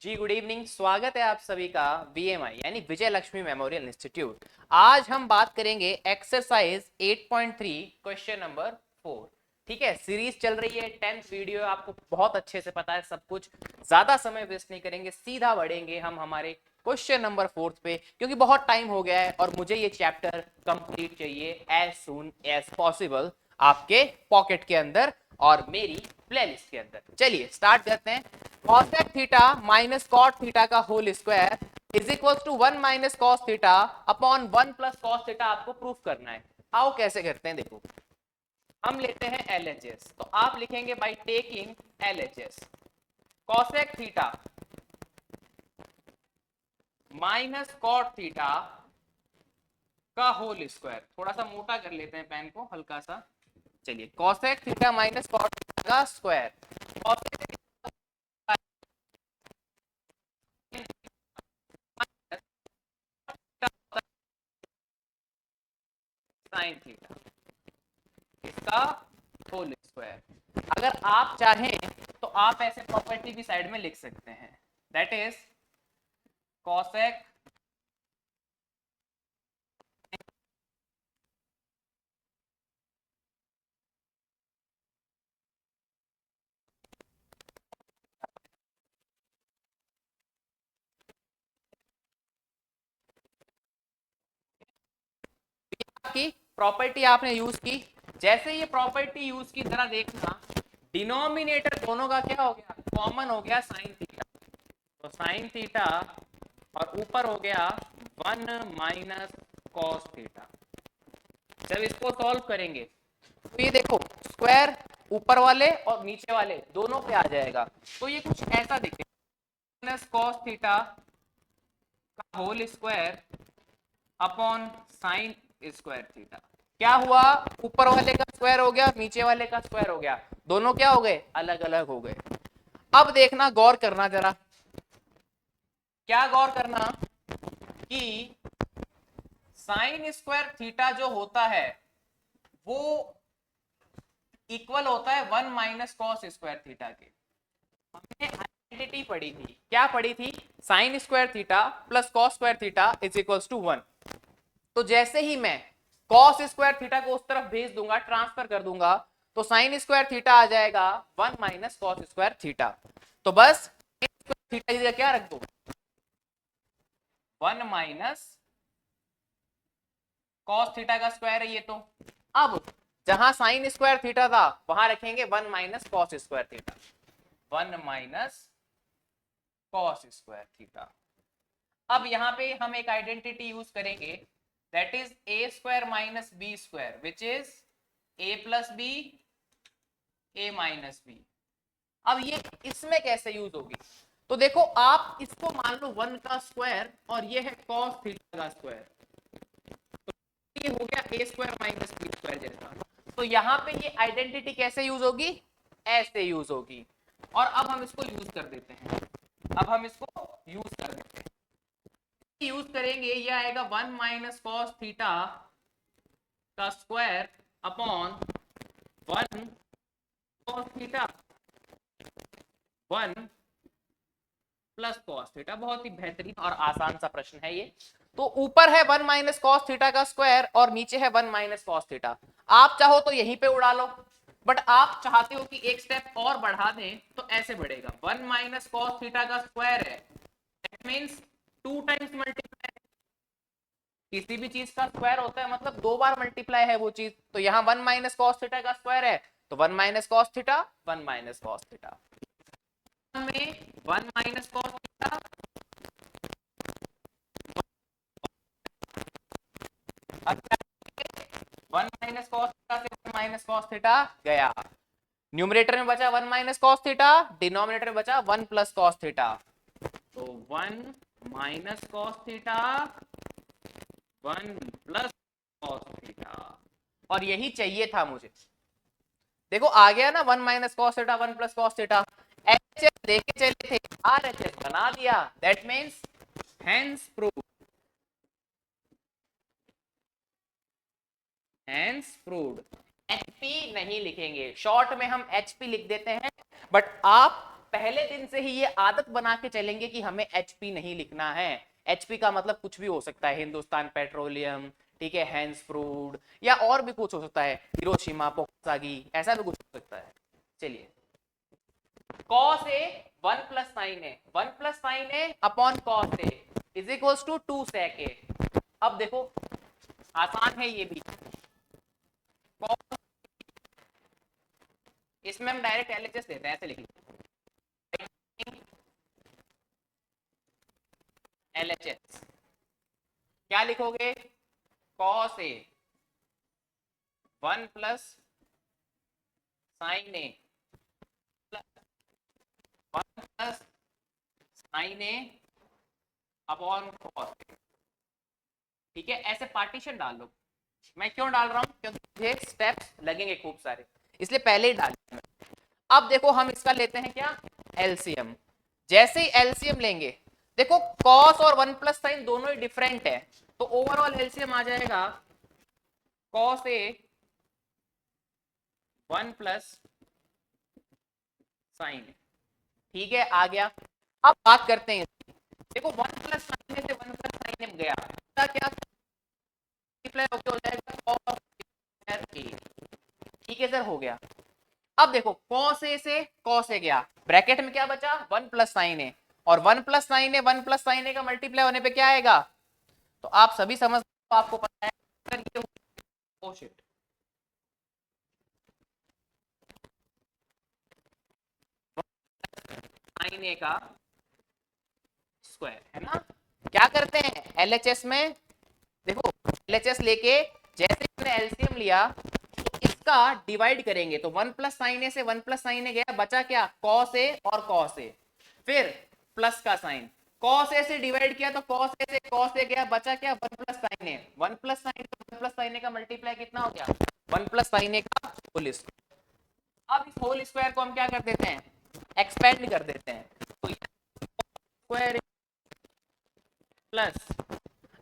जी good evening. स्वागत है आप सभी का वीएमआई यानी विजय लक्ष्मी मेमोरियल इंस्टीट्यूट। आज हम बात करेंगे एक्सरसाइज 8.3 क्वेश्चन नंबर 4। ठीक है, सीरीज चल रही है, 10th वीडियो, आपको बहुत अच्छे से पता है सब कुछ। ज्यादा समय वेस्ट नहीं करेंगे, सीधा बढ़ेंगे हम हमारे क्वेश्चन नंबर 4 पे, क्योंकि बहुत टाइम हो गया है और मुझे ये चैप्टर कंप्लीट चाहिए एज सून एज पॉसिबल आपके पॉकेट के अंदर और मेरी प्लेलिस्ट के अंदर। चलिए स्टार्ट करते हैं। cosec theta minus cot theta का whole square is equal to 1 minus cos theta upon 1 plus cos theta आपको प्रूफ करना है। आओ कैसे करते हैं, देखो हम लेते हैं LHS, तो आप लिखेंगे by taking LHS cosec theta minus cot theta का होल स्क्वायर। थोड़ा सा मोटा कर लेते हैं पेन को, हल्का सा। चलिए cosec theta minus cot theta का स्क्वायर, cosec sin थीटा इसका होल स्क्वायर। अगर आप चाहें तो आप ऐसे प्रॉपर्टी भी साइड में लिख सकते हैं, दैट इज cosec की प्रॉपर्टी आपने यूज की। जैसे ये प्रॉपर्टी यूज की, जरा देखना डिनोमिनेटर दोनों का क्या हो गया, कॉमन हो गया sin थीटा। तो sin थीटा और ऊपर हो गया 1 माइनस cos थीटा। जब इसको सॉल्व करेंगे तो ये देखो स्क्वायर ऊपर वाले और नीचे वाले दोनों पे आ जाएगा, तो ये कुछ ऐसा दिखेगा, माइनस cos थीटा का whole square upon sine square theta. क्या हुआ, ऊपर वाले का स्क्वायर हो गया, नीचे वाले का स्क्वायर हो गया, दोनों क्या हो गए, अलग अलग हो गए। अब देखना, गौर करना जरा, क्या गौर करना कि साइन स्क्वायर थीटा जो होता है वो इक्वल होता है 1 माइनस कॉस स्क्वायर थीटा के। हमने आइडेंटिटी पढ़ी थी, क्या पढ़ी थी, sine square theta plus cos square theta is equals to 1। तो जैसे ही मैं कॉस स्क्वायर थीटा को उस तरफ भेज दूंगा, ट्रांसफर कर दूंगा, तो साइन स्क्वायर थीटा आ जाएगा 1 माइनस कॉस स्क्वायर थीटा। तो बस थीटा की जगह क्या रख दो, 1 माइनस कॉस थीटा का स्क्वायर है ये तो। अब जहां साइन स्क्वायर थीटा था वहां रखेंगे 1 minus cos square theta, 1 minus cos square theta. अब यहां पे हम एक आइडेंटिटी यूज करेंगे, that is A square minus B square which is A plus B, A minus B. अब ये इसमें कैसे यूज होगी, तो देखो आप इसको मान लो 1 का स्क्वायर और ये है कॉस थीटा का स्क्वायर, ये हो गया ए स्क्वायर माइनस बी स्क्वायर जैसा। तो यहाँ पे ये आइडेंटिटी कैसे यूज होगी, ऐसे यूज होगी। और अब हम इसको यूज कर देते हैं, अब हम इसको यूज कर देते हैं, यूज करेंगे, ये आएगा 1 माइनस कॉस थीटा का square upon 1 cos theta 1 plus cos theta. बहुत ही बेहतरीन और आसान सा प्रश्न है ये। तो ऊपर है 1 माइनस कॉस थीटा का स्क्वायर और नीचे है 1 माइनस कॉस थीटा। आप चाहो तो यहीं पे उड़ा लो, बट आप चाहते हो कि एक स्टेप और बढ़ा दें, तो ऐसे बढ़ेगा, 1 माइनस कॉस थीटा का स्क्वायर है, दैट मींस 2 टाइम्स मल्टीप्लाई। किसी भी चीज का स्क्वायर होता है मतलब 2 बार मल्टीप्लाई है वो चीज, तो यहाँ 1 माइनस कॉस थीटा का स्क्वायर है, तो 1 minus cos theta, 1 minus cos theta में 1 minus cos theta, one minus cos theta से 1 माइनस कॉस थीटा गया, न्यूमरेटर में बचा 1 माइनस कॉस थीटा, डिनोमिनेटर में बचा 1 प्लस कॉस थीटा। तो 1 minus cos theta 1 plus cos theta, और यही चाहिए था मुझे। देखो आ गया ना 1 minus cos theta 1 plus cos theta. HS लेके चले थे, आरएचएस बना दिया, that means hence prove, hence proved. HP नहीं लिखेंगे, शॉर्ट में हम एचपी लिख देते हैं, बट आप पहले दिन से ही ये आदत बना के चलेंगे कि हमें एचपी नहीं लिखना है। एचपी का मतलब कुछ भी हो सकता है, हिंदुस्तान पेट्रोलियम, ठीक है, हैंस फ्रूड, या और भी कुछ हो सकता है, हिरोशिमा पोकासागी, ऐसा भी कुछ हो सकता है। चलिए, cos a 1 plus sine A, 1 plus sine A upon cos a is equals to 2 sec a। अब देखो आसान है ये भी, इसमें हम डायरेक्ट एलएचएस देते हैं, ऐसे लिख एलएचएस क्या लिखोगे, cos a 1 plus sine A plus 1 plus sine A upon cos a, ठीक है, ऐसे पार्टीशन डाल लो। मैं क्यों डाल रहा हूं, क्योंकि मुझे स्टेप्स लगेंगे खूब सारे, इसलिए पहले ही डाल दिया। अब देखो हम इसका लेते हैं क्या, एलसीएम। जैसे ही एलसीएम लेंगे, देखो कॉस और 1 प्लस साइन दोनों ही डिफरेंट है, तो ओवरऑल एलसीएम आ जाएगा कॉस ए 1 प्लस साइन, ठीक है, आ गया। अब बात करते हैं, देखो 1 प्लस साइन से 1 प्लस साइन गया, क्या हो जाएगा कॉस ए, ठीक है सर, हो गया। अब देखो cos a से cos a गया, ब्रैकेट में क्या बचा, 1 प्लस साइन ए, और 1 plus sine A 1 plus sine A का मल्टीप्लाई होने पे क्या आएगा, तो आप सभी समझ, आपको पता है सर ये, ओ शिट, साइन ए का स्क्वायर है ना। क्या करते हैं एलएचएस में, देखो एलएचएस लेके जैसे हमने एलसीएम लिया, इसका डिवाइड करेंगे, तो 1 प्लस साइन ए से 1 प्लस साइन ए गया, बचा क्या, cos ए और cos ए, फिर प्लस का साइन, cos ए से डिवाइड किया तो cos ए से cos ए गया, बचा क्या, 1 plus sine A, 1 plus sine A 1 plus sine A का मल्टीप्लाई कितना हो गया, 1 प्लस साइन ए का होल स्क्वायर। अब इस होल स्क्वायर को हम क्या कर देते हैं, एक्सपेंड कर देते हैं, तो स्क्वायर प्लस,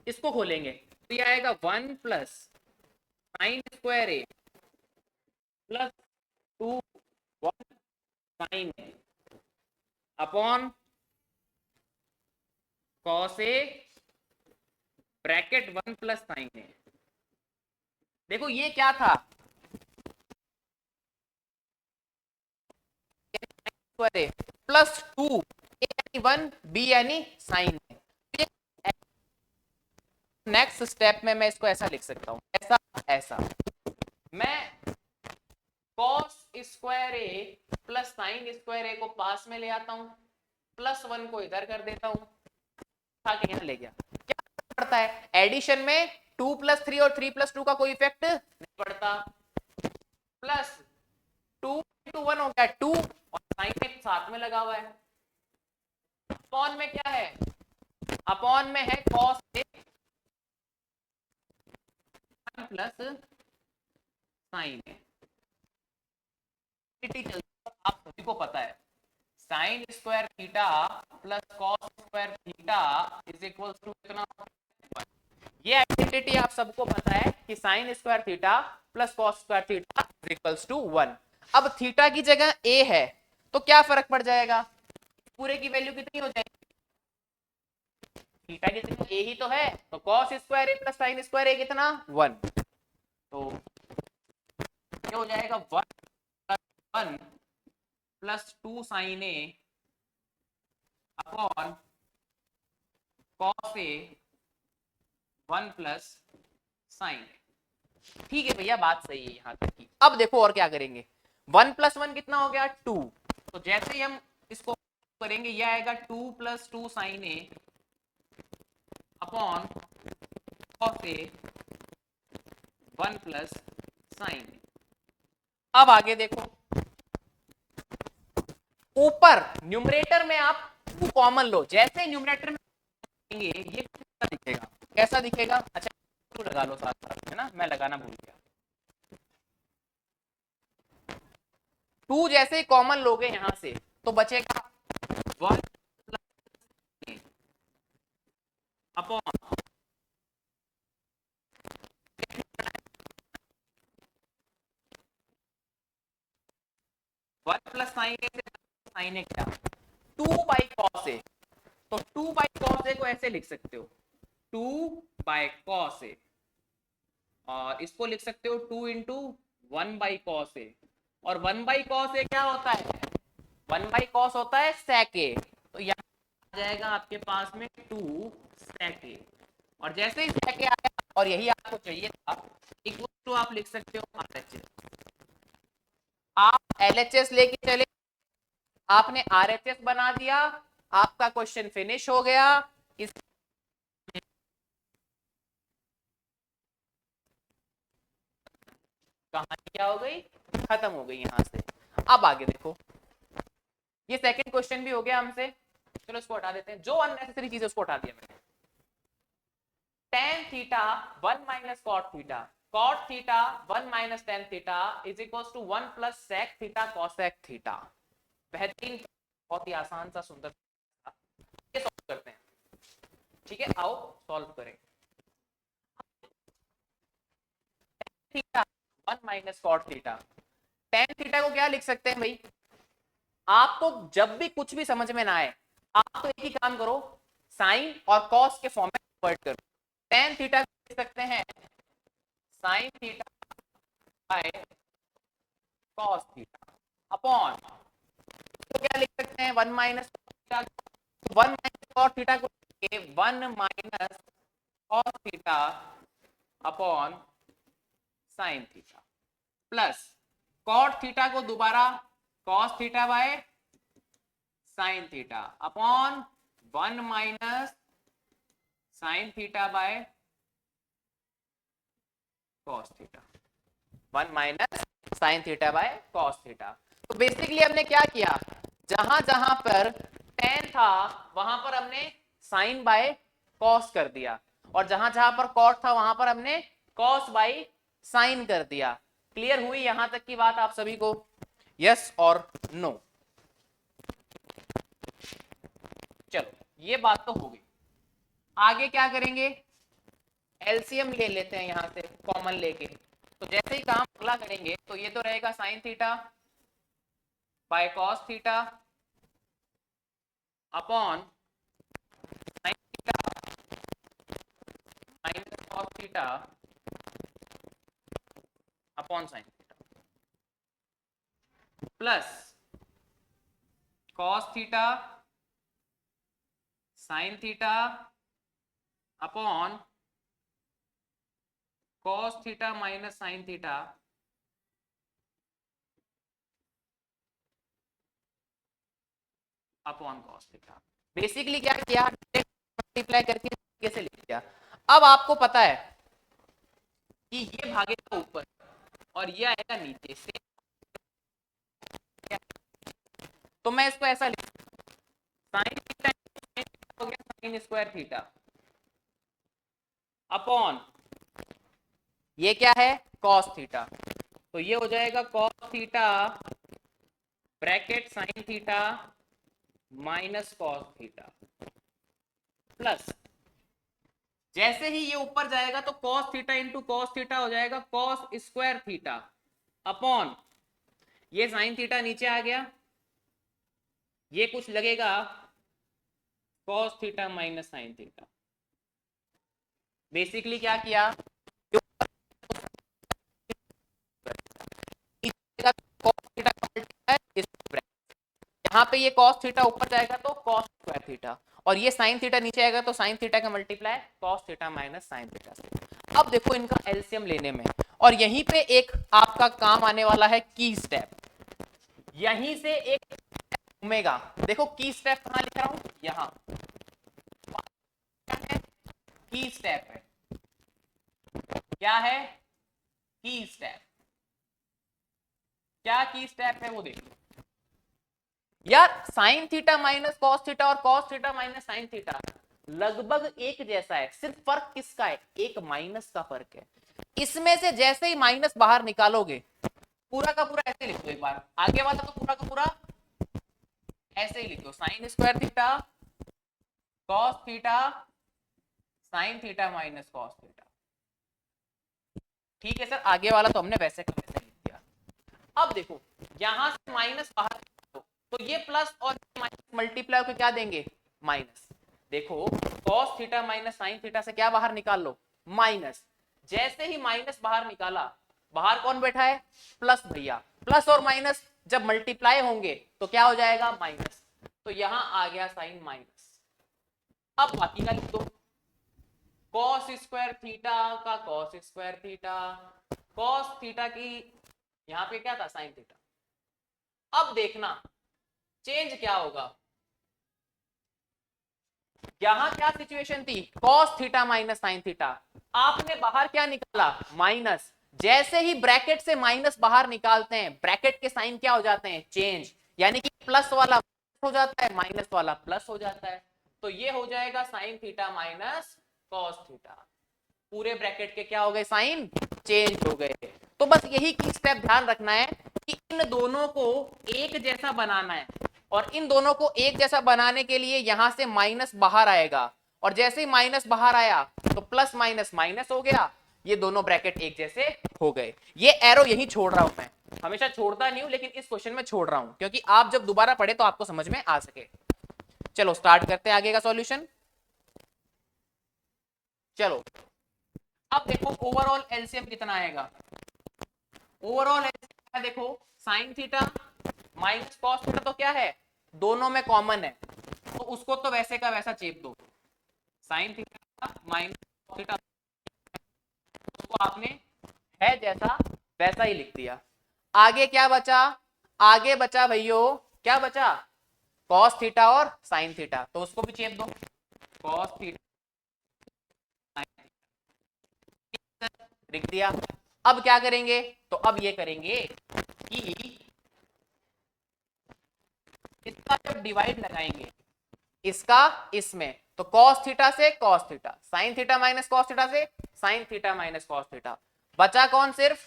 इसको खोलेंगे तो ये आएगा 1 plus sine square A plus 2 1 sign A upon cos A bracket 1 plus sine ए। देखो ये क्या था, प्लस 2 ए यानी 1 बी यानी साइन ए। नेक्स्ट स्टेप में मैं इसको ऐसा लिख सकता हूं, ऐसा ऐसा, मैं cos square A plus sine square ए को पास में ले आता हूं, प्लस 1 को इधर कर देता हूं, यहां ले गया। क्या पड़ता है एडिशन में, 2 प्लस 3 और 3 प्लस 2 का कोई इफेक्ट नहीं पड़ता, प्लस 2 इंटू 1 हो गया 2, और साइन एक साथ में लगा हुआ है, अपॉन में क्या है, अपॉन में है cos A plus sine A. आप सभी को पता है sine square theta plus cos square theta is equal to कितना, ये आइडेंटिटी आप सबको पता है कि sine square theta plus cos square theta is equal to 1। अब थीटा की जगह ए है तो क्या फर्क पड़ जाएगा, पूरे की वैल्यू कितनी हो जाएगी, थीटा की जगह ए ही तो है, तो cos square A plus sine square ए कितना 1, तो ये हो जाएगा 1 plus 2 sine A upon cos A 1 plus sine ए। ठीक है भैया, बात सही है यहां तक की। अब देखो और क्या करेंगे, 1 प्लस 1 कितना हो गया 2, तो जैसे ही हम इसको करेंगे ये आएगा 2 plus 2 sine A upon cos A 1 plus sine ए। अब आगे देखो, ऊपर न्यूमरेटर में आप 2 कॉमन लो, जैसे न्यूमरेटर में ये कैसा दिखेगा, कैसा दिखेगा, अच्छा 2 लगा लो साथ साथ, है ना, मैं लगाना भूल गया। 2 जैसे ही कॉमन लोगे यहां से तो बचेगा 1 अपॉन 1 प्लस साइन ए, साइन ए क्या लिख सकते हो 2/cos A, और इसको लिख सकते हो 2 इंटू 1/cos A, और 1/cos A क्या होता है, 1/cos होता है sec A, तो यहाँ आ जाएगा आपके पास में 2 sec A, और जैसे ही sec A आया और यही आपको चाहिए था, इक्वल टू आप लिख सकते हो RHS। आप LHS लेके चले, आपने RHS बना दिया, आपका क्वेश्चन फिनिश हो गया। इस कहानी क्या हो गई, खत्म हो गई यहां से। अब आगे देखो, ये सेकंड क्वेश्चन भी हो गया हमसे, चलो इसको हटा देते हैं, जो अननेसेसरी चीज है उसको हटा दिया मैंने। tan theta 1 minus cot theta, cot theta 1 minus tan theta is equal to 1 plus sec theta cosec theta. बेहतरीन, बहुत ही आसान सा सुंदर, ये सॉल्व करते हैं, ठीक है, आओ सॉल्व करें। Theta 1 minus cot theta, tan theta को क्या लिख सकते हैं भाई, आपको जब भी कुछ भी समझ में ना आए, आप तो एक ही काम करो, साइन और कॉस के फॉर्म में कन्वर्ट करो। tan थीटा लिख सकते हैं sine theta by cos theta upon, तो क्या लिख सकते हैं 1 minus theta, 1 minus cot theta को 1 minus cos theta upon sine theta, plus cot theta को दोबारा cos theta by sine theta upon 1 minus sine theta by cos theta, 1 minus sine theta by cos theta. तो basically हमने क्या किया, जहां जहां पर tan था वहां पर हमने साइन बाय कॉस कर दिया, और जहां जहां पर कॉट था वहां पर हमने कॉस बाय साइन कर दिया। क्लियर हुई यहां तक की बात आप सभी को, यस और नो? चलो ये बात तो हो गई, आगे क्या करेंगे, एलसीएम ले लेते हैं यहां से कॉमन लेके। तो जैसे ही काम अगला करेंगे तो ये तो रहेगा sign theta by cos theta upon sine theta minus cos theta upon sine theta, plus cos theta sine theta upon cos theta minus sine theta upon cos theta. Basically क्या किया, मल्टीप्लाई करके कैसे लिख दिया। अब आपको पता है कि ये भागेगा ऊपर और ये आएगा नीचे से, तो मैं इसको ऐसा लिख, साइन थीटा हो गया साइन स्क्वायर थीटा अपॉन ये क्या है कॉस थीटा, तो ये हो जाएगा cos theta bracket sign theta minus cos theta, plus जैसे ही ये ऊपर जाएगा तो cos theta into cos theta हो जाएगा कॉस स्क्वायर थीटा अपॉन ये साइन थीटा नीचे आ गया, ये कुछ लगेगा cos theta minus sine theta. Basically क्या किया, यहाँ पे ये कॉस थीटा ऊपर जाएगा तो कॉस स्क्वायर थीटा, और ये साइन थीटा नीचे आएगा तो साइन थीटा का multiply cos theta minus sine theta से। अब देखो इनका एलसीएम लेने में, और यहीं पे एक आपका काम आने वाला है की स्टेप, यहीं से एक घूमेगा। देखो की स्टेप कहां लिख रहा हूं, यहां की स्टेप है, क्या है की स्टेप, क्या की स्टेप है वो देखो यार, sine theta minus cos theta और cos theta minus sine theta लगभग एक जैसा है, सिर्फ फर्क किसका है, एक माइनस का फर्क है। इसमें से जैसे ही माइनस बाहर निकालोगे, पूरा का पूरा ऐसे लिख दो, एक बार आगे वाला तो पूरा का पूरा ऐसे ही लिख दो, sign square theta cos theta sine theta minus cos theta. ठीक है सर, आगे वाला तो हमने वैसे का वैसे लिख दिया। अब देखो यहां से माइनस बाहर, तो ये प्लस और माइनस मल्टीप्लाई होकर क्या देंगे, माइनस। देखो cos theta minus sine theta से क्या बाहर निकाल लो, माइनस। जैसे ही माइनस बाहर निकाला, बाहर कौन बैठा है, प्लस भैया। प्लस और माइनस जब मल्टीप्लाई होंगे तो क्या हो जाएगा, माइनस। तो यहां आ गया साइन माइनस। अब बाकी का लिख दो, कॉस स्क्वायर थीटा का cos square theta, cos theta की यहां पे क्या था, साइन थीटा। अब देखना चेंज क्या होगा, यहां क्या सिचुएशन थी, cos theta minus sine theta, आपने बाहर क्या निकाला, माइनस। जैसे ही ब्रैकेट से माइनस बाहर निकालते हैं, ब्रैकेट के साइन क्या हो जाते हैं, चेंज, यानी कि प्लस वाला हो जाता है, माइनस वाला प्लस हो जाता है। तो ये हो जाएगा sign theta minus cos theta. पूरे ब्रैकेट के क्या हो गए, साइन चेंज हो गए। तो बस यही की स्टेप ध्यान रखना है कि इन दोनों को एक जैसा बनाना है, और इन दोनों को एक जैसा बनाने के लिए यहां से माइनस बाहर आएगा, और जैसे ही माइनस बाहर आया तो प्लस माइनस माइनस हो गया, ये दोनों ब्रैकेट एक जैसे हो गए। ये एरो यही छोड़ रहा हूं मैं, हमेशा छोड़ता नहीं हूं, लेकिन इस क्वेश्चन में छोड़ रहा हूं क्योंकि आप जब दोबारा पढ़े तो आपको समझ में आ सके। चलो स्टार्ट करते हैं आगे का सॉल्यूशन। चलो अब देखो ओवरऑल एलसीएम कितना आएगा, ओवरऑल एलसीएम देखो, sign theta minus cos theta तो क्या है, दोनों में कॉमन है, तो उसको तो वैसे का वैसा चेप दो, sign theta minus cos theta, उसको आपने है जैसा वैसा ही लिख दिया। आगे क्या बचा, आगे बचा भैयो, क्या बचा, कॉस थीटा और साइन थीटा, तो उसको भी चेप दो, कॉस थीटा लिख दिया। अब क्या करेंगे, तो अब ये करेंगे कि इसका जब डिवाइड लगाएंगे, इसका इसमें, तो कॉस थीटा से cos theta, sine theta minus cos theta से sine theta minus cos theta, बचा कौन, सिर्फ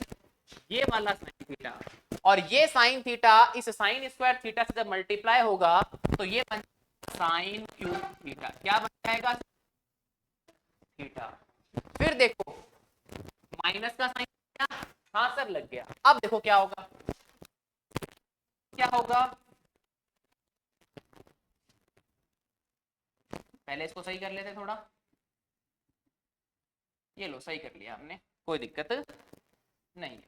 ये वाला साइन थीटा। और ये साइन थीटा इस साइन स्क्वायर थीटा से जब मल्टीप्लाई होगा तो ये बन साइन क्यूब थीटा, क्या बन जाएगा, थीटा। फिर देखो माइनस का साइन क्या, हाँ सर लग गया। अब देखो क्या होगा, क्या होगा, पहले इसको सही कर लेते थोड़ा, ये लो सही कर लिया हमने, कोई दिक्कत नहीं है।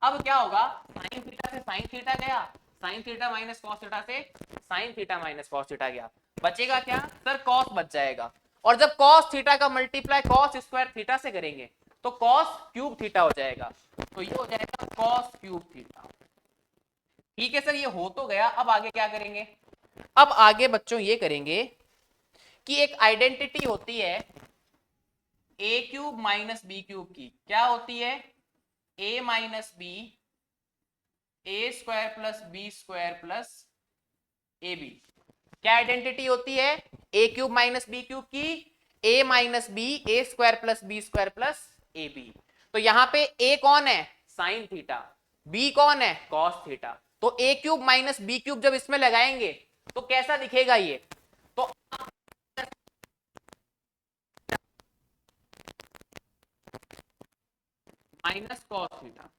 अब क्या होगा, साइन थीटा से साइन थीटा गया, sine theta minus cos theta से sine theta minus cos theta गया, बचेगा क्या सर, कॉस बच जाएगा। और जब कॉस थीटा का मल्टीप्लाई कॉस स्क्वायर थीटा से करेंगे तो कॉस क्यूब थीटा हो जाएगा, तो ये हो जाएगा कॉस क्यूब थीटा। ठीक है सर, ये हो तो गया। अब आगे क्या करेंगे, अब आगे बच्चों ये करेंगे कि एक आइडेंटिटी होती है A cube minus B cube की, क्या होती है, A minus B A square plus B square plus A B. क्या आइडेंटिटी होती है, A cube minus B cube की, A minus B A square plus B square plus A B. तो यहां पे ए कौन है, साइन थीटा, बी कौन है, कॉस थीटा। तो ए क्यूब माइनस बी क्यूब जब इसमें लगाएंगे तो कैसा दिखेगा ये, तो माइनस कॉस थीटा,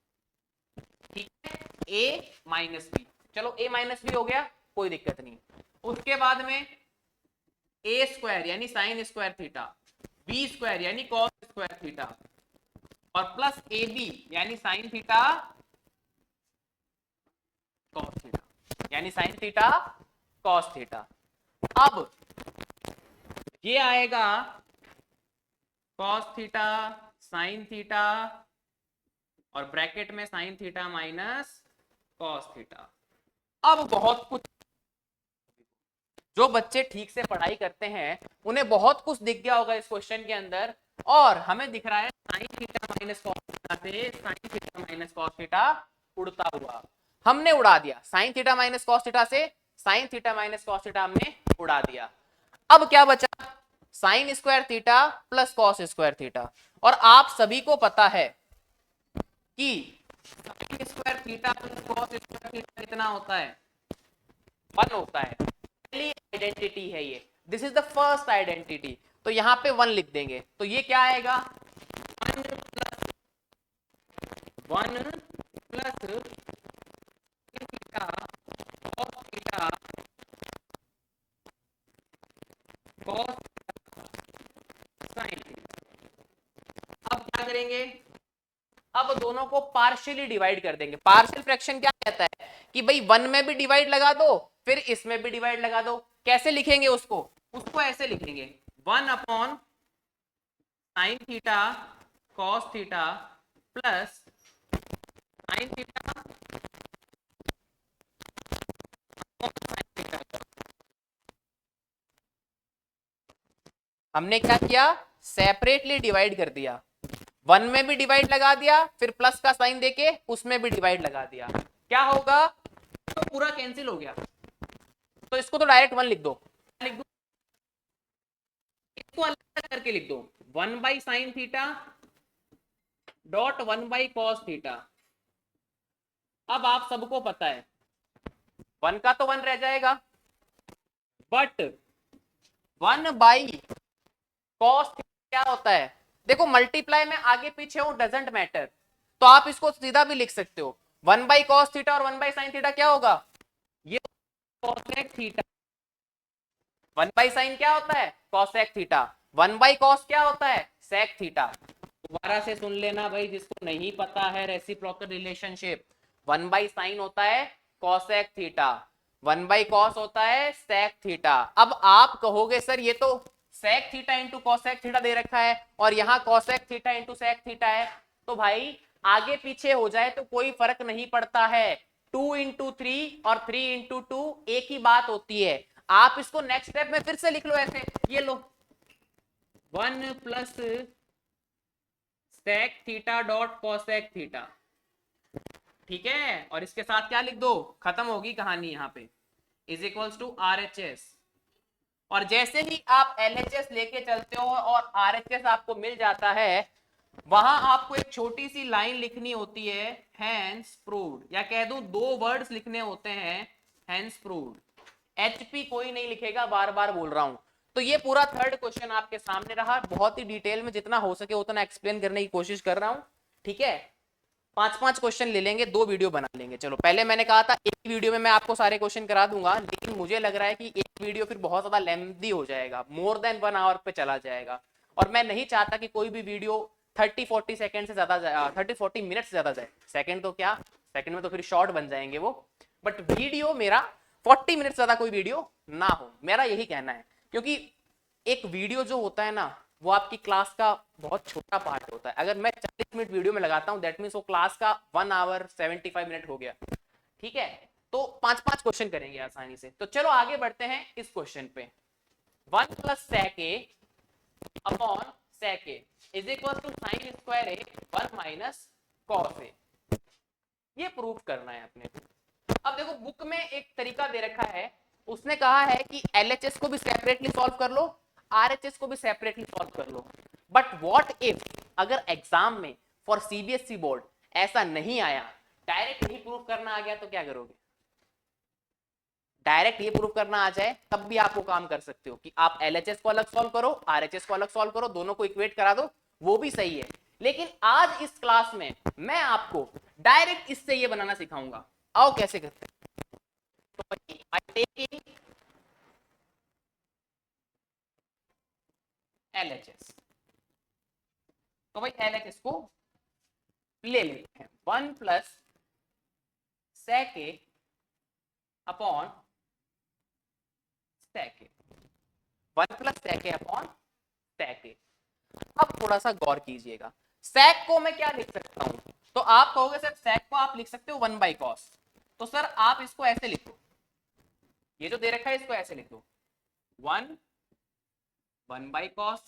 ठीक है, ए माइनस बी, चलो ए माइनस बी हो गया, कोई दिक्कत नहीं। उसके बाद में ए स्क्वायर यानी sine square theta, B square यानी कॉस स्क्वायर थीटा, और प्लस ए बी यानी साइन थीटा कॉस थीटा, यानी साइन थीटा कॉस थीटा। अब ये आएगा कॉस थीटा साइन थीटा और ब्रैकेट में sine theta minus cos theta. अब बहुत कुछ, जो बच्चे ठीक से पढ़ाई करते हैं उन्हें बहुत कुछ दिख गया होगा इस क्वेश्चन के अंदर, और हमें दिख रहा है sine theta minus cos theta से sine theta minus cos theta उड़ता हुआ, हमने उड़ा दिया, sine theta minus cos theta से sine theta minus cos theta हमने उड़ा दिया। अब क्या बचा, sine square theta plus cos square theta. और आप सभी को पता है कि sine square theta plus cos square theta कितना होता है, 1 होता है। पहली आइडेंटिटी है ये, this is the first identity, तो यहां पे 1 लिख देंगे, तो ये क्या आएगा, 1 plus theta cos theta cos sine theta. अब क्या करेंगे, अब दोनों को पार्शियली डिवाइड कर देंगे। पार्शियल फ्रैक्शन क्या कहता है कि भाई वन में भी डिवाइड लगा दो फिर इसमें भी डिवाइड लगा दो। कैसे लिखेंगे उसको, उसको ऐसे लिखेंगे 1 upon sine theta cos theta plus sine theta हमने क्या किया, सेपरेटली डिवाइड कर दिया। वन में भी डिवाइड लगा दिया फिर प्लस का साइन देके उसमें भी डिवाइड लगा दिया। क्या होगा, तो पूरा कैंसिल हो गया। तो इसको तो डायरेक्ट वन लिख दो, लिख दो, इसको अलग करके लिख दो 1/sin theta dot 1/cos theta. अब आप सबको पता है वन का तो वन रह जाएगा, बट 1/cos क्या होता है, देखो मल्टीप्लाई में आगे पीछे हो डजेंट मैटर, तो आप इसको सीधा भी लिख सकते हो 1/cos थीटा और 1/sin थीटा क्या होगा, ये cosec थीटा। 1/sin क्या होता है, cosec थीटा। 1/cos क्या होता है, sec थीटा। दोबारा से सुन लेना भाई जिसको नहीं पता है रेसिप्रोकल रिलेशनशिप, 1/sin होता है cosec थीटा, 1/cos होता है sec थीटा। अब आप कहोगे सर ये तो sec theta into cosec theta दे रखा है और यहाँ cosec theta into sec theta है, तो भाई आगे पीछे हो जाए तो कोई फर्क नहीं पड़ता है, 2 into 3 और 3 into 2 एक ही बात होती है। आप इसको नेक्स्ट स्टेप में फिर से लिख लो ऐसे, ये लो 1 plus sec theta dot cosec theta, ठीक है। और इसके साथ क्या लिख दो, खत्म होगी कहानी यहाँ पे, इज इक्वल्स टू RHS। और जैसे ही आप LHS लेके चलते हो और RHS आपको मिल जाता है, वहां आपको एक छोटी सी लाइन लिखनी होती है हैंस प्रूव्ड, या कह दूं 2 वर्ड्स लिखने होते हैं हैंस प्रूव्ड। HP कोई नहीं लिखेगा, बार बार बोल रहा हूं। तो ये पूरा थर्ड क्वेश्चन आपके सामने रहा, बहुत ही डिटेल में जितना हो सके उतना एक्सप्लेन करने की कोशिश कर रहा हूं, ठीक है। 5-5 क्वेश्चन ले लेंगे, 2 वीडियो बना लेंगे। चलो पहले मैंने कहा था एक वीडियो में मैं आपको सारे क्वेश्चन करा दूंगा, लेकिन मुझे लग रहा है कि एक वीडियो फिर बहुत ज्यादा लेंथी हो जाएगा, मोर देन 1 आवर पे चला जाएगा, और मैं नहीं चाहता कि कोई भी वीडियो 30-40 सेकंड से ज्यादा 30-40 मिनट से ज्यादा जाए। सेकंड तो क्या, सेकंड में तो फिर शॉर्ट बन जाएंगे वो, बट वीडियो मेरा 40 मिनट से ज्यादा कोई वीडियो ना हो, मेरा यही कहना है। क्योंकि एक वीडियो जो होता है ना वो आपकी क्लास का बहुत छोटा पार्ट होता है। अगर मैं 40 मिनट वीडियो में लगाता हूं दैट मींस वो क्लास का 1 आवर 75 मिनट हो गया, ठीक है। तो 5-5 क्वेश्चन करेंगे आसानी से। तो चलो आगे बढ़ते हैं इस क्वेश्चन पे। 1 plus sec a upon sec a is equal to sine square a 1 minus cos a, ये प्रूफ करना है अपने को। अब देखो बुक में एक तरीका दे रखा है, उसने कहा है कि LHS को भी सेपरेटली सॉल्व कर लो, RHS को भी सेपरेटली सॉल्व कर लो। बट व्हाट इफ अगर एग्जाम में फॉर CBSE बोर्ड ऐसा नहीं आया, डायरेक्ट ही प्रूफ करना आ गया, तो क्या करोगे। डायरेक्ट ये प्रूफ करना आ जाए तब भी आप वो काम कर सकते हो कि आप LHS को अलग सॉल्व करो, RHS को अलग सॉल्व करो, दोनों को इक्वेट करा दो, वो भी सही है। लेकिन आज इस क्लास में मैं आपको डायरेक्ट इससे ये बनाना सिखाऊंगा। आओ कैसे करते हैं। तो by taking LHS, तो भाई LHS को ले लेते हैं 1 plus sec a upon sec a, 1 plus sec a upon sec a। अब थोड़ा सा गौर कीजिएगा, sec को मैं क्या लिख सकता हूं, तो आप कहोगे सर sec को आप लिख सकते हो 1/cos, तो सर आप इसको ऐसे लिखो, ये जो दे रखा है इसको ऐसे लिख दो 1/cos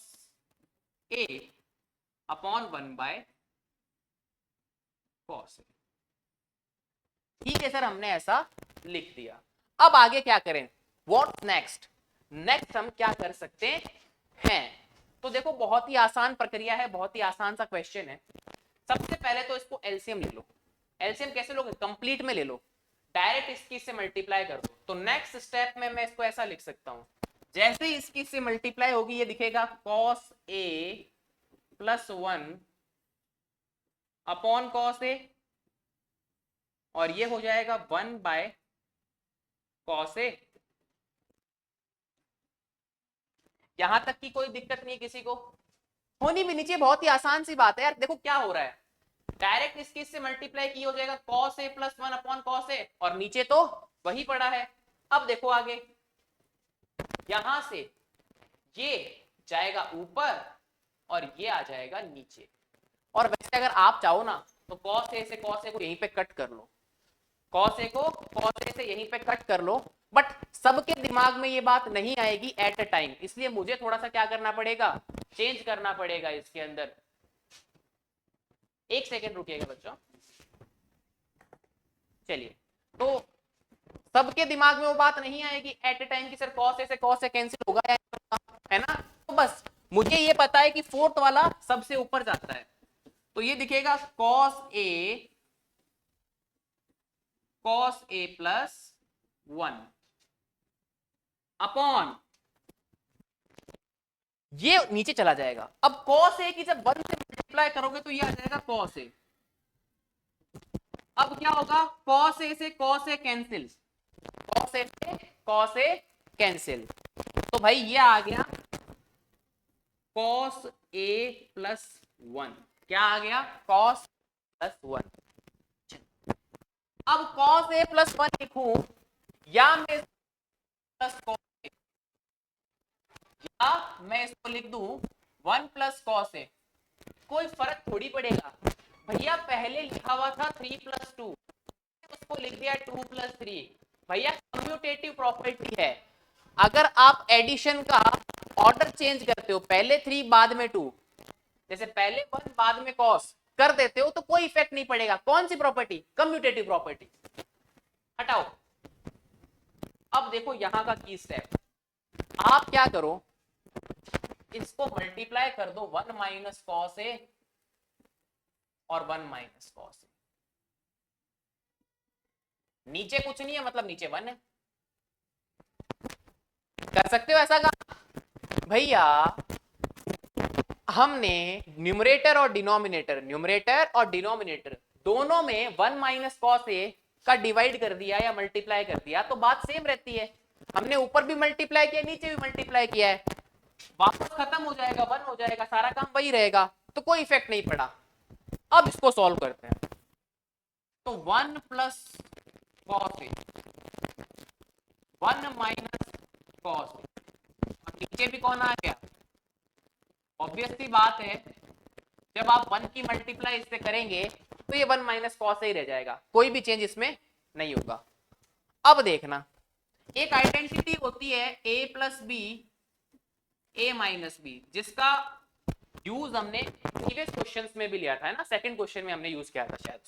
a upon 1/cos a। ठीक है सर, हमने ऐसा लिख दिया। अब आगे क्या करें, व्हाट नेक्स्ट, नेक्स्ट हम क्या कर सकते हैं। तो देखो बहुत ही आसान प्रक्रिया है, बहुत ही आसान सा क्वेश्चन है। सबसे पहले तो इसको एलसीएम ले लो। एलसीएम कैसे लोगे, कंप्लीट में ले लो, डायरेक्ट इसकी से मल्टीप्लाई कर दो। तो नेक्स्ट स्टेप में मैं इसको ऐसा लिख सकता हूं, जैसे ही इसकी से मल्टीप्लाई होगी ये दिखेगा cos a plus 1 upon cos a, और ये हो जाएगा 1/cos a। यहां तक की कोई दिक्कत नहीं है किसी को, होनी भी नहीं चाहिए, बहुत ही आसान सी बात है यार। देखो क्या हो रहा है, डायरेक्ट इसके इससे मल्टीप्लाई की हो जाएगा cos a plus 1 upon cos a, और नीचे तो वही पड़ा है। अब देखो आगे, यहां से ये जाएगा ऊपर और ये आ जाएगा नीचे। और वैसे अगर आप चाहो ना तो cos a से cos a को यहीं पे कट कर लो, cos a को cos a से यहीं पे कट कर लो, बट सबके दिमाग में ये बात नहीं आएगी एट अ टाइम, इसलिए मुझे थोड़ा सा क्या करना पड़ेगा, चेंज करना पड़ेगा इसके अंदर। एक सेकेंड रुकिएगा बच्चों। चलिए, तो सबके दिमाग में वो बात नहीं आएगी एट अ टाइम कि सर cos a से cos a कैंसिल होगा या नहीं होगा, है ना। तो बस मुझे ये पता है कि फोर्थ वाला सबसे ऊपर जाता है, तो ये दिखेगा cos a प्लस 1 अपॉन, ये नीचे चला जाएगा। अब cos a की जब 1 से मल्टीप्लाई करोगे तो ये आ जाएगा cos a। अब क्या होगा, cos a से cos a cancel, cos a से cos a कैंसिल, तो भाई ये आ गया cos a प्लस 1। क्या आ गया, cos प्लस 1। अब cos a प्लस 1 लिखूं या मैं प्लस cos a, या मैं इसको लिख दूं 1 प्लस cos a, कोई फर्क थोड़ी पड़ेगा भैया। पहले लिखा हुआ था 3 प्लस 2, उसको लिख दिया 2 प्लस 3। भैया कम्यूटेटिव प्रॉपर्टी है, अगर आप एडिशन का ऑर्डर चेंज करते हो, पहले 3 बाद में 2, जैसे पहले 1 बाद में cos कर देते हो, तो कोई इफेक्ट नहीं पड़ेगा। कौन सी प्रॉपर्टी, कम्यूटेटिव प्रॉपर्टी। हटाओ। अब देखो यहां का की स्टेप, आप क्या करो, इसको मल्टीप्लाई कर दो 1 माइनस cos a और 1 माइनस cos a। नीचे कुछ नहीं है, मतलब नीचे 1 है। कर सकते हो ऐसा काम भैया। हमने न्यूमरेटर और डिनोमिनेटर दोनों में 1 माइनस cos a का डिवाइड कर दिया या मल्टीप्लाई कर दिया, तो बात सेम रहती है। हमने ऊपर भी मल्टीप्लाई किया, नीचे भी मल्टीप्लाई किया है, वापस खत्म हो जाएगा, 1 हो जाएगा, सारा काम वही रहेगा, तो कोई इफेक्ट नहीं पड़ा। अब इसको सॉल्व करते हैं, तो 1 plus cos a 1 minus cos a, और नीचे भी कौन आ गया, ऑब्वियस सी बात है, जब आप 1 की मल्टीप्लाई इससे करेंगे तो ये 1 माइनस cos ही रह जाएगा, कोई भी चेंज इसमें नहीं होगा। अब देखना, एक आइडेंटिटी होती है a plus B a minus B, जिसका यूज हमने प्रीवियस क्वेश्चंस में भी लिया था, है ना, सेकंड क्वेश्चन में हमने यूज किया था शायद।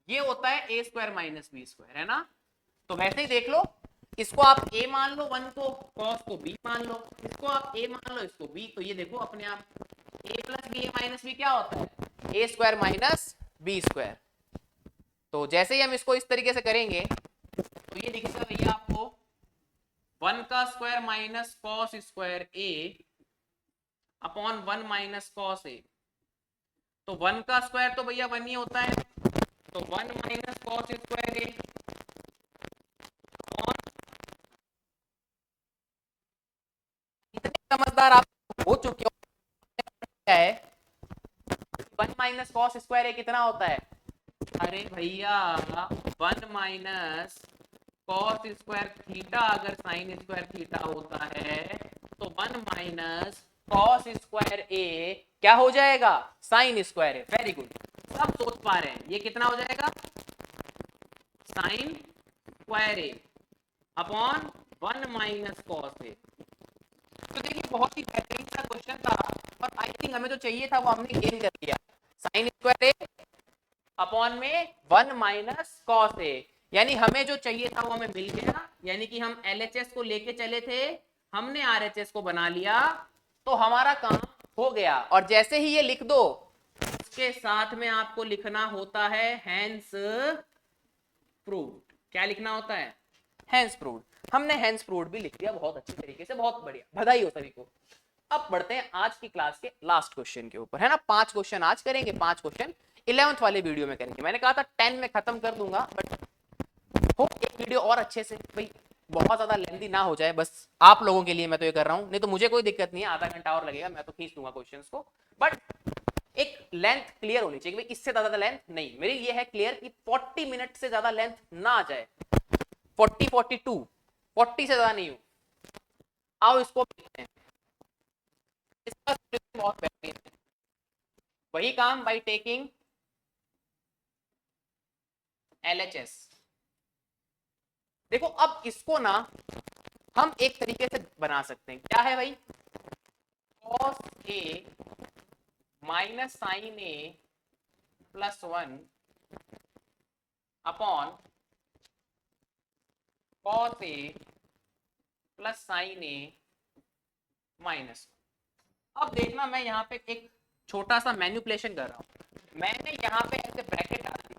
ये होता है a square minus B square, है ना। तो वैसे ही देख लो, इसको आप a मान लो 1 को, cos को b मान लो, इसको आप a मान लो, इसको b, तो ये देखो अपने आप a plus B a minus B क्या होता है, a square minus B square. तो जैसे ही हम इसको इस तरीके से करेंगे तो ये दिखेगा भैया आपको 1 का square minus cos square a upon 1 minus cos a। तो 1 का स्क्वायर तो भैया 1 ही होता है, तो 1 minus cos square a upon, इतने समझदार आप हो चुके हो, क्या है 1 माइनस cos स्क्वायर a कितना होता है, अरे भैया 1 माइनस cos स्क्वायर थीटा अगर sin स्क्वायर थीटा होता है तो 1 माइनस cos स्क्वायर a क्या हो जाएगा, sin square a। Very good, सब सोच पा रहे हैं, ये कितना हो जाएगा, sin square a upon 1 minus cos a। तो देखिए बहुत ही बेहतरीन सा क्वेश्चन था, और आई थिंक हमें जो चाहिए था वो हमने गेन कर लिया। sin स्क्वायर a अपॉन में 1 माइनस cos a, यानी हमें जो चाहिए था वो हमें मिल गया, यानी कि हम LHS को लेके चले थे, हमने RHS को बना लिया, तो हमारा काम हो गया। और जैसे ही ये लिख दो, उसके साथ में आपको लिखना होता है हैंस प्रूव्ड। क्या लिखना होता है, हैंस प्रूव्ड। हमने हैंस प्रूव्ड भी लिख दिया बहुत अच्छी तरीके से, बहुत बढ़िया, बधाई हो सभी को। अब बढ़ते हैं आज की क्लास के लास्ट क्वेश्चन के ऊपर, है ना। 5 क्वेश्चन आज करेंगे, 5 क्वेश्चन 11th वाले वीडियो में करेंगे। मैंने कहा था 10 में खत्म कर दूंगा, बट हो एक वीडियो और अच्छे से, भाई बहुत ज्यादा लेंथी ना हो जाए, बस आप लोगों के लिए मैं तो ये कर रहा हूं, नहीं तो मुझे कोई दिक्कत नहीं है, आधा घंटा और लगेगा, मैं तो खींच दूंगा क्वेश्चंस को, बट एक लेंथ क्लियर होनी चाहिए कि भाई इससे ज्यादा लेंथ नहीं, मेरी ये है क्लियर कि 40 मिनट से ज्यादा लेंथ ना आ जाए, 40 42 40 से ज्यादा नहीं हो। आओ इसको देखते हैं, इसका बहुत बेहतरीन है। वही काम बाय टेकिंग LHS। देखो अब इसको ना हम एक तरीके से बना सकते हैं, क्या है भाई, cos A minus sine A plus 1 upon cos A plus sine A minus. अब देखना मैं यहाँ पे एक छोटा सा मैनिपुलेशन कर रहा हूं, मैंने यहाँ पे ऐसे ब्रैकेट डाल दिए,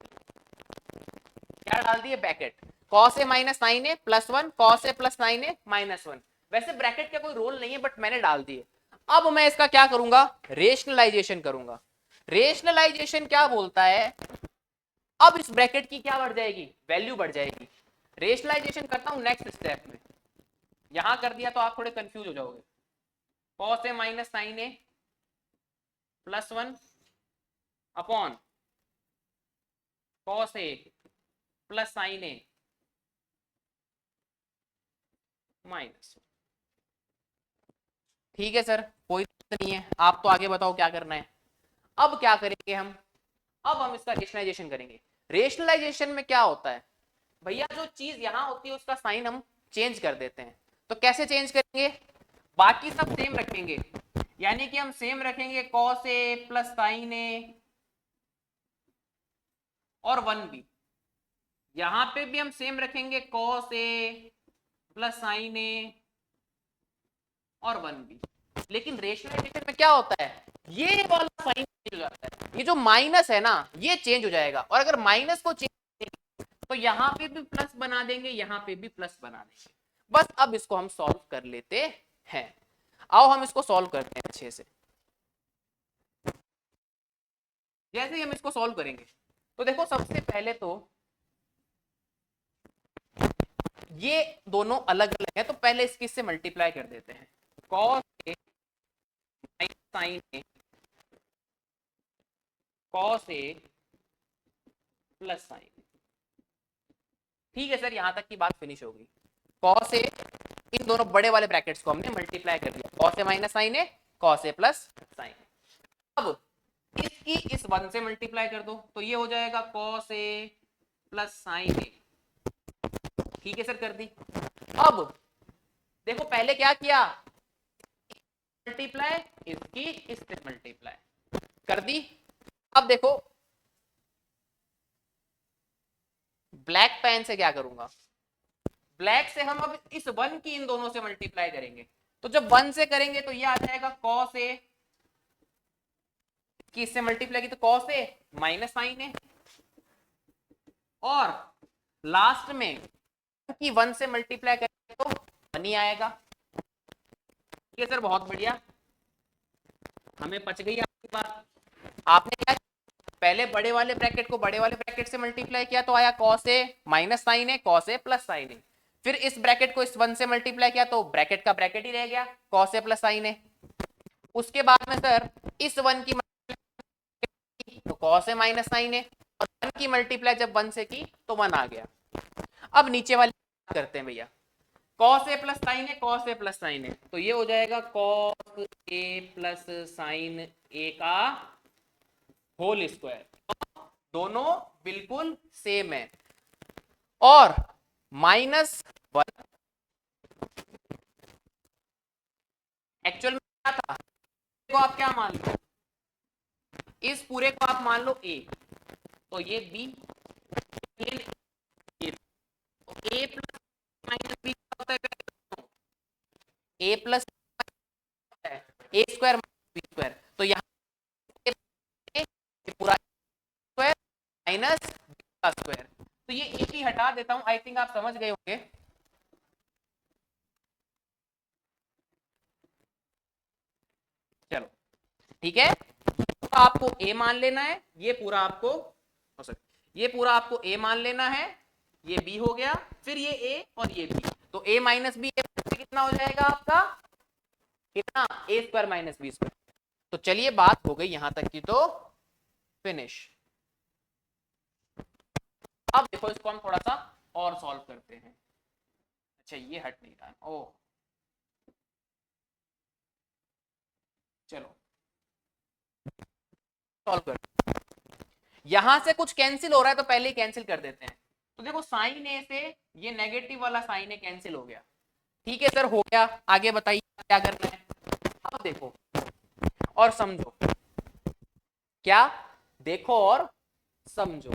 क्या डाल दिए, bracket, cos A minus sine A plus 1 cos A plus sine A minus 1। वैसे ब्रैकेट का कोई रोल नहीं है बट मैंने डाल दिए। अब मैं इसका क्या करूंगा, रेशनलाइजेशन करूंगा। रेशनलाइजेशन क्या बोलता है, अब इस ब्रैकेट की क्या बढ़ जाएगी, वैल्यू बढ़ जाएगी। रेशनलाइजेशन करता हूं नेक्स्ट स्टेप में, यहां कर दिया तो आप थोड़े कंफ्यूज हो जाओगे। cos A minus sine A plus 1 upon cos A plus sine A minus. ठीक है सर, कोई दिक्कत नहीं है, आप तो आगे बताओ क्या करना है। अब क्या करेंगे हम, अब हम इसका रेशनलाइजेशन करेंगे। रेशनलाइजेशन में क्या होता है भैया, जो चीज यहां होती है उसका साइन हम चेंज कर देते हैं। तो कैसे चेंज करेंगे, बाकी सब सेम रखेंगे, यानी कि हम सेम रखेंगे cos A plus sine A और 1 भी, यहां पे भी हम सेम रखेंगे cos A plus sine A और 1 भी। लेकिन रेशनलाइजेशन में क्या होता है, ये वाला साइन चेंज हो जाता है, ये जो माइनस है ना ये चेंज हो जाएगा, और अगर माइनस को चेंज तो यहां पे भी प्लस बना देंगे, यहां पे भी प्लस बना देंगे। बस अब इसको हम सॉल्व कर लेते हैं, आओ हम इसको सॉल्व करते हैं अच्छे से। जैसे ही हम इसको सॉल्व करेंगे तो देखो सबसे पहले तो ये दोनों अलग अलग है, तो पहले इसकी से मल्टीप्लाई कर देते हैं, cos A minus sine A cos A plus sine. ठीक है सर, यहां तक की बात फिनिश होगी। cos A, इन दोनों बड़े वाले ब्रैकेट्स को हमने मल्टीप्लाई कर दिया, cos A minus sine A cos A plus sine. अब इसकी इस 1 से मल्टीप्लाई कर दो तो ये हो जाएगा cos A plus sine A। ठीक है सर, कर दी। अब देखो पहले क्या किया, मल्टीप्लाई, इसकी इससे मल्टीप्लाई कर दी। अब देखो ब्लैक पेन से क्या करूंगा, ब्लैक से हम अब इस 1 की इन दोनों से मल्टीप्लाई करेंगे, तो जब 1 से करेंगे तो ये आ जाएगा cos A की इससे मल्टीप्लाई की तो cos A minus sine A, और लास्ट में की 1 से मल्टीप्लाई करेंगे तो 1 ही आएगा। ठीक है सर, बहुत बढ़िया, हमें पच गई आपकी बात। आपने क्या, पहले बड़े वाले ब्रैकेट को बड़े वाले ब्रैकेट से मल्टीप्लाई किया तो आया cos A minus sine A cos A plus sine A। फिर इस ब्रैकेट को इस 1 से मल्टीप्लाई किया तो ब्रैकेट का ब्रैकेट ही रह गया cos A plus sine A। उसके बाद में सर इस 1 की तो cos A minus sine A, और 1 की मल्टीप्लाई जब 1 से की तो 1 आ गया। अब नीचे वाली करते हैं भैया, cos A plus sine A cos A plus sine A, तो ये हो जाएगा cos A plus sine A का होल स्क्वायर, दोनों बिल्कुल सेम है, और माइनस 1 एक्चुअल में क्या था, को आप क्या मान लो, इस पूरे को आप मान लो A, तो ये B, ये तो A प्लस माइनस B होता है, A plus A square minus B square, तो यहाँ पूरा स्क्वायर माइनस B का स्क्वायर, तो ये एक ही हटा देता हूं, आई थिंक आप समझ गए होंगे। चलो ठीक है, तो आपको A मान लेना है, ये पूरा आपको ये पूरा आपको A मान लेना है, ये B हो गया, फिर ये A और ये B, तो a माइनस बी कितना हो जाएगा आपका, कितना, a square minus B square. तो चलिए बात हो गई यहां तक की तो फिनिश। अब देखो इसको हम थोड़ा सा और सॉल्व करते हैं। अच्छा ये हट नहीं रहा, ओह चलो सॉल्व कर, यहां से कुछ कैंसिल हो रहा है तो पहले ही कैंसिल कर देते हैं। तो देखो साइन ए से ये नेगेटिव वाला साइन ए कैंसिल हो गया। ठीक है सर हो गया, आगे बताइए क्या करना है। अब देखो और समझो, क्या, देखो और समझो,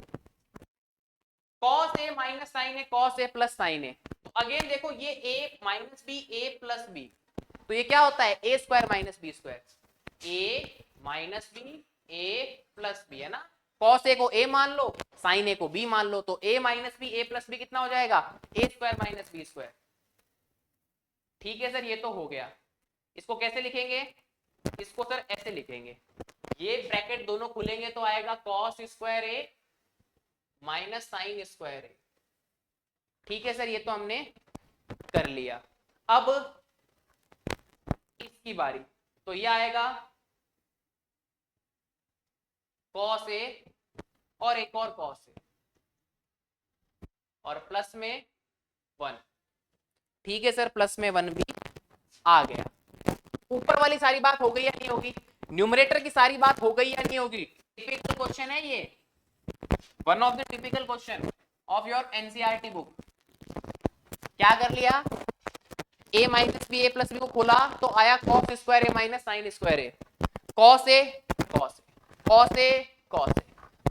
cos a minus sine A, cos a plus sine A. तो अगेन देखो ये a minus B, a plus B, तो ये क्या होता है a square minus B square, a minus B a plus B है ना। cos a को a मान लो, sin a को b मान लो, तो a minus B a plus B कितना हो जाएगा, a square minus B square. ठीक है सर ये तो हो गया। इसको कैसे लिखेंगे, इसको सर ऐसे लिखेंगे, ये ब्रैकेट दोनों खुलेंगे तो आएगा cos square a minus sine square A. ठीक है सर ये तो हमने कर लिया। अब इसकी बारी, तो ये आएगा cos a और एक और cos a और प्लस में 1। ठीक है सर प्लस में 1 भी आ गया। ऊपर वाली सारी बात हो गई या नहीं होगी, न्यूमरेटर की सारी बात हो गई या नहीं होगी। टिपिकल क्वेश्चन है ये, one of the typical question of your NCERT book. क्या कर लिया, a minus B A plus B को खोला तो आया cos square A minus sine square A, cos a cos a cos a cos a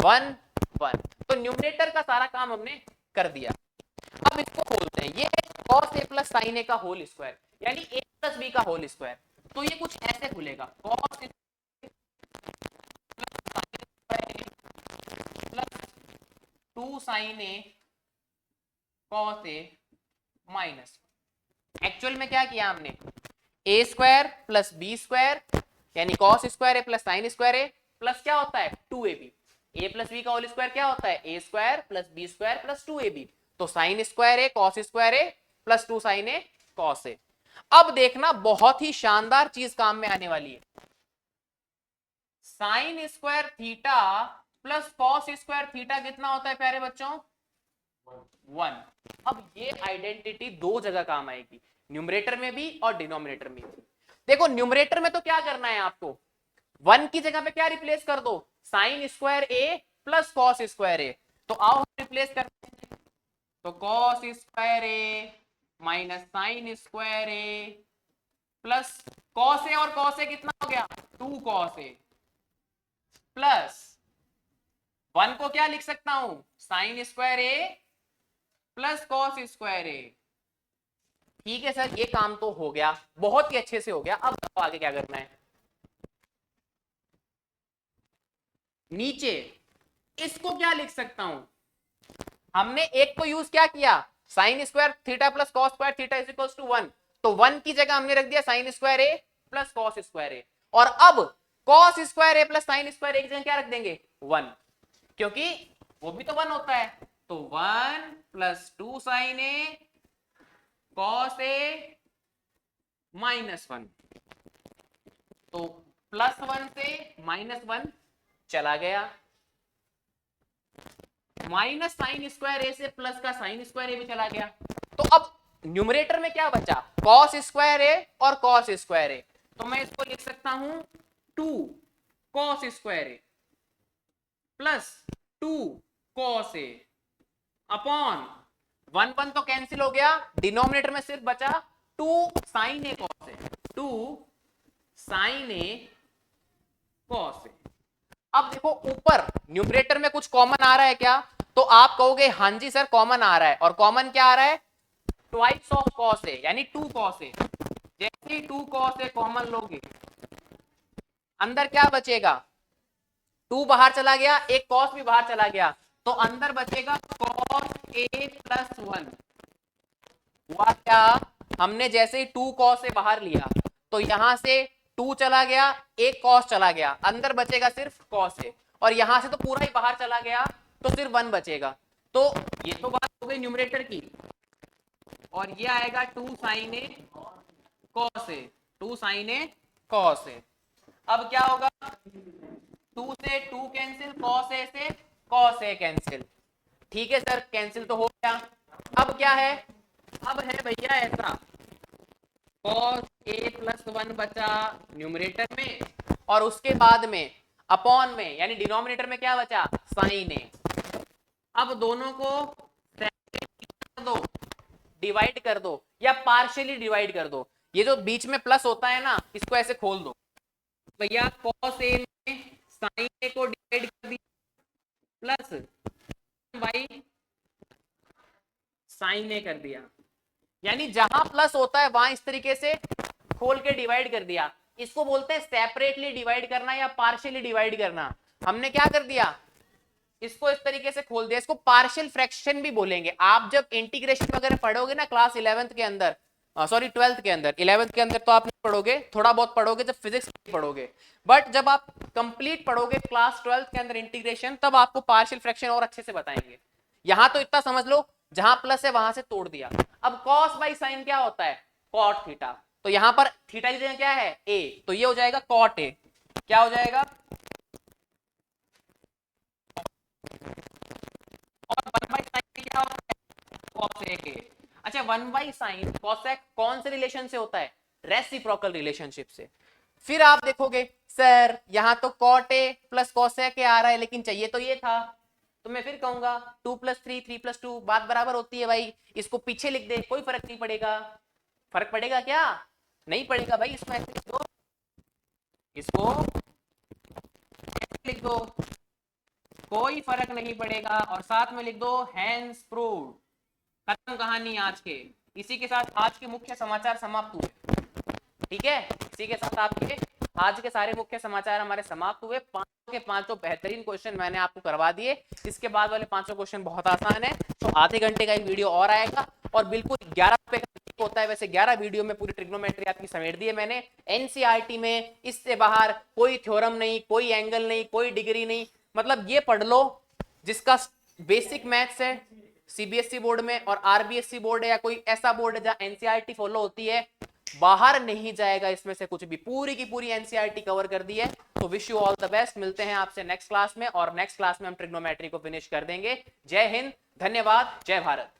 1 1। तो न्यूमरेटर का सारा काम हमने कर दिया। अब इसको खोलते हैं, ये cos a plus sine A का होल स्क्वायर यानी a प्लस बी का होल स्क्वायर। तो ये कुछ ऐसे खुलेगा, cos plus 2 sine A cos a minus. Actual में क्या किया हमने, a square plus B square यानी cos square A plus sine square A plus क्या होता है 2ab, a प्लस बी का होल स्क्वायर क्या होता है a square plus B square plus 2ab। तो sign square A cos square A plus 2 sine A cos ए। अब देखना बहुत ही शानदार चीज काम में आने वाली है, sine square theta plus cos square theta कितना होता है प्यारे बच्चों, 1। अब ये आइडेंटिटी दो जगह काम आएगी, न्यूमरेटर में भी और डिनोमिनेटर में भी। देखो न्यूमरेटर में तो क्या करना है आपको, 1 की जगह पे क्या रिप्लेस कर दो, sign square A plus cos square ए। तो आओ हम रिप्लेस करते हैं, तो cos square A minus sine square A plus cos A और कॉस ए कितना हो गया 2 कॉस ए प्लस 1 को क्या लिख सकता हूं sign square A plus cos square A. ठीक है सर ये काम तो हो गया, बहुत ही अच्छे से हो गया। अब आगे क्या करना है, नीचे इसको क्या लिख सकता हूं, हमने एक को यूज क्या किया sine square theta plus cos square theta is equals to 1, तो 1 की जगह हमने रख दिया sine square A plus cos square A. और अब cos square A plus sine square A की जगह क्या रख देंगे 1, क्योंकि वो भी तो 1 होता है। तो 1 plus 2 sine A cos A minus 1, तो प्लस 1 से माइनस 1 चला गया, माइनस साइन स्क्वायर ए से प्लस का साइन स्क्वायर ए भी चला गया। तो अब न्यूमरेटर में क्या बचा कॉस स्क्वायर ए और कॉस स्क्वायर ए, तो मैं इसको लिख सकता हूं 2 cos square A plus 2 cos A upon 1 1 तो कैंसिल हो गया, डिनोमिनेटर में सिर्फ बचा 2 sine A cos A, 2 sine A cos A. अब देखो ऊपर न्यूमरेटर में कुछ कॉमन आ रहा है क्या, तो आप कहोगे हां जी सर कॉमन आ रहा है, और कॉमन क्या आ रहा है ट्वाइस ऑफ कॉस ए यानी 2 कॉस ए। जैसे ही 2 कॉस ए कॉमन लोगे अंदर क्या बचेगा 2 बाहर चला गया, एक कॉस भी बाहर चला गया, तो अंदर बचेगा कॉस ए प्लस 1। हुआ क्या, हमने जैसे ही 2 कॉस ए बाहर लिया तो यहां से 2 चला गया, एक कॉस चला गया, अंदर बचेगा सिर्फ कॉस ए, और यहां से तो पूरा ही बाहर चला गया तो सिर्फ 1 बचेगा। तो ये तो बात हो गई न्यूमरेटर की। और ये आएगा 2 sin a cos a, 2 sin a cos a। अब क्या होगा, 2 से 2 कैंसिल, cos a से cos a कैंसिल। ठीक है सर, कैंसिल तो हो गया। अब क्या है, अब है भैया ऐसा, cos a प्लस 1 बचा न्यूमरेटर में, और उसके बाद में अपॉन में यानी डिनोमिनेटर में क्या बचा, साइन ए। अब दोनों को कर दो, डिवाइड कर दो या पार्शियली डिवाइड कर दो। ये जो बीच में प्लस होता है ना, इसको ऐसे खोल दो भैया, cos a में sin a को डिवाइड कर दिया प्लस बाई sin a कर दिया, यानी जहां प्लस होता है वहां इस तरीके से खोल के डिवाइड कर दिया। इसको बोलते हैं सेपरेटली डिवाइड करना या पार्शियली डिवाइड करना। हमने क्या कर दिया, इसको इस तरीके से खोल दिया। इसको पार्शियल फ्रैक्शन भी बोलेंगे। आप जब इंटीग्रेशन वगैरह पढ़ोगे ना क्लास 11th के अंदर, सॉरी 12th के अंदर, 11th के अंदर तो आप नहीं पढ़ोगे, थोड़ा बहुत पढ़ोगे जब फिजिक्स पढ़ोगे, बट जब आप कंप्लीट पढ़ोगे क्लास 12th के अंदर इंटीग्रेशन, तब आपको पार्शियल फ्रैक्शन और अच्छे से बताएंगे। यहां तो इतना समझ लो, जहां प्लस है वहां से तोड़ दिया। अब कॉस बाई साइन क्या होता है, कॉट थीटा। तो यहां पर थीटा की जगह क्या है, ए, तो ये हो जाएगा कॉट ए। क्या हो जाएगा, और 1 बाई साइन क्या होता है, कॉसेक ए। अच्छा, 1 बाई साइन कॉसेक कौन से रिलेशन से होता है, रेसिप्रोकल रिलेशनशिप से। फिर आप देखोगे सर यहां तो cot A plus cosec A आ रहा है, लेकिन चाहिए तो ये था, तो मैं फिर कहूंगा 2 + 3 3 + 2 बात बराबर होती है भाई। इसको पीछे लिख दे, कोई फर्क नहीं पड़ेगा। फर्क पड़ेगा क्या, नहीं पड़ेगा भाई। इसमें ऐसे लिख दो, इसको ऐसे लिख दो, कोई फर्क नहीं पड़ेगा। और साथ में लिख दो हैंस प्रूव्ड। खत्म कहानी आज के। इसी के साथ आज के मुख्य समाचार समाप्त हुए। ठीक है, इसी के साथ आपके आज के सारे मुख्य समाचार हमारे समाप्त हुए। पांचों के पांचों बेहतरीन क्वेश्चन मैंने आपको करवा दिए। इसके बाद वाले पांचों क्वेश्चन बहुत आसान है। तो आधे घंटे का एक वीडियो और आएगा, और बिल्कुल 11 रुपए का होता है वैसे 11 वीडियो में पूरी ट्रिग्नोमेट्री आपकी समेट दी है मैंने। एनसीईआरटी में इससे बाहर कोई थ्योरम नहीं, कोई एंगल नहीं, कोई डिग्री नहीं। मतलब ये पढ़ लो, जिसका बेसिक मैथ्स है सीबीएसई बोर्ड में और आरबीएसई बोर्ड है या कोई ऐसा बोर्ड है जहां एनसीईआरटी फॉलो होती है, बाहर नहीं जाएगा इसमें से कुछ भी। पूरी की पूरी एनसीईआरटी कवर कर दी है। तो wish you all the best. मिलते हैं आपसे नेक्स्ट क्लास में, और नेक्स्ट क्लास में हम ट्रिग्नोमेट्री को फिनिश कर देंगे। जय हिंद, धन्यवाद, जय भारत।